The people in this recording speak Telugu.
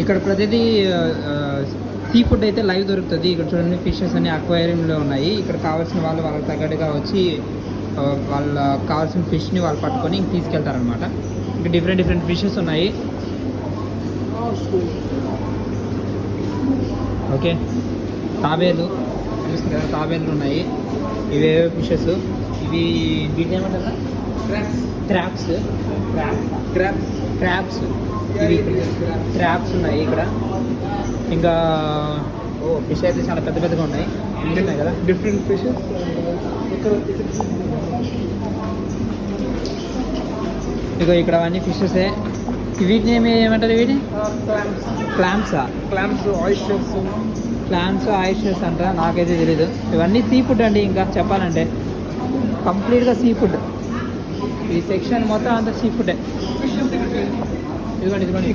ఇక్కడ ప్రతిదీ సీ ఫుడ్ అయితే లైవ్ దొరుకుతుంది. ఇక్కడ చూడండి ఫిషెస్ అన్ని అక్వేరియంలో ఉన్నాయి. ఇక్కడ కావాల్సిన వాళ్ళు వాళ్ళకి తగ్గట్టుగా వచ్చి వాళ్ళ కావాల్సిన ఫిష్ని వాళ్ళు పట్టుకొని తీసుకెళ్తారనమాట. ఇంకా డిఫరెంట్ ఫిషెస్ ఉన్నాయి. ఓకే, తాబేలు చూస్తుంది కదా, తాబేలు ఉన్నాయి. ఇవేవో ఫిషెస్, ఇవి వీటిని ఏమంటారా? క్రాబ్స్ ఇవి క్రాబ్స్ ఉన్నాయి ఇక్కడ. ఇంకా ఫిష్ అయితే చాలా పెద్దగా ఉన్నాయి కదా, డిఫరెంట్ ఫిషెస్. ఇక ఇక్కడ అవన్నీ ఫిషెసే. వీటిని ఏమంటారు? వీటి క్లామ్స్ ఆయిస్టర్స్ అంటారా? నాకైతే తెలీదు. ఇవన్నీ సీ ఫుడ్ అండి. ఇంకా చెప్పాలంటే కంప్లీట్గా సీ ఫుడ్. ఈ సెక్షన్ మొత్తం అంతా సీ ఫుడ్. ఇదిగోండి